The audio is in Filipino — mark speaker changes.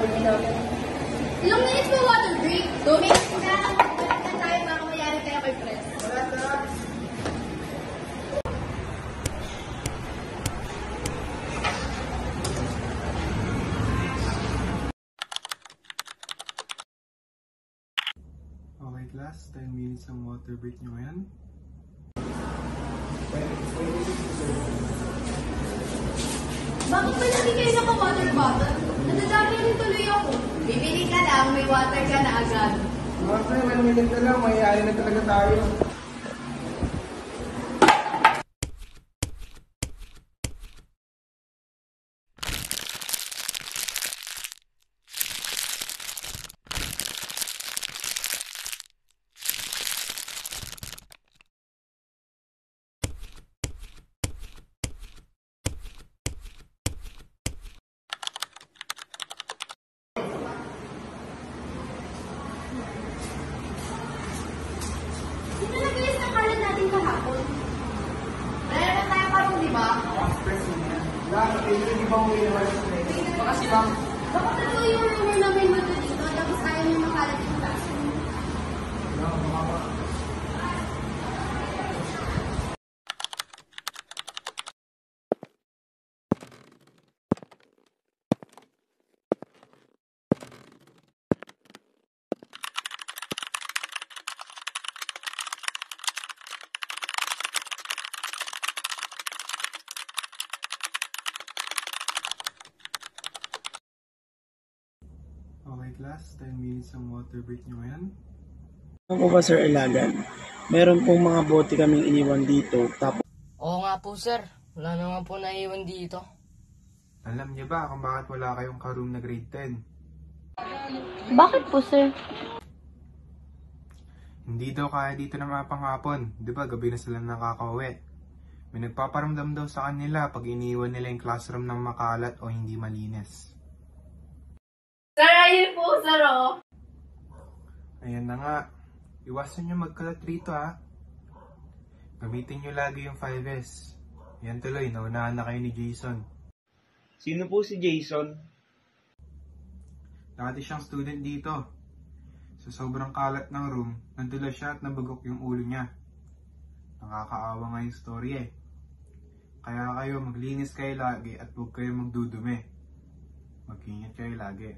Speaker 1: dumi namin.
Speaker 2: Ilang minutes po water break? 2 minutes na. Balik na tayo, baka mayari tayo kay Fred.
Speaker 3: Okay class, 10 minutes ang water break nyo ngayon.
Speaker 2: Bakit ba lagi kayo naka-water bottle? Nadadami rin tuloy ako. Bibili ka lang, may water ka na agad.
Speaker 3: Okay, 1 minute na lang, mayayari na talaga tayo.
Speaker 2: Sino nag-ilis ng kalan natin kahapon? Wala naman tayo karong, di ba?
Speaker 3: Baka si Ma'am.
Speaker 2: Baka totoo yung rumor na may multo dito, tapos ayaw niyo makalat yung classroom.
Speaker 3: Okay class, 10 minutes ang water break nyo ngayon.
Speaker 4: Ano po ba Sir Ilagan? Meron pong mga bote kaming iniwan dito. Tapos
Speaker 1: Oo nga po sir, wala naman po naiwan dito.
Speaker 3: Alam niyo ba kung bakit wala kayong ka-room na grade 10?
Speaker 2: Bakit po, sir?
Speaker 3: Hindi daw kaya dito na mapanghapon. Di ba gabi na sila nakakauwi. May nagpaparamdam daw sa kanila pag iniwan nila yung classroom ng makalat o hindi malinis.
Speaker 2: Sir, ayun po, sir, oh.
Speaker 3: Ayan na nga. Iwasan nyo magkalat rito ha. Gamitin nyo lagi yung 5S. Yan tuloy, naunahan na kayo ni Jason.
Speaker 4: sino po si Jason?
Speaker 3: Dati siyang student dito. Sa sobrang kalat ng room, nandula siya at nabagok yung ulo niya. Nakakaawa nga yung story eh. Kaya kayo maglinis kayo lagi at huwag kayo magdudumi. Mag-ingat kayo lagi.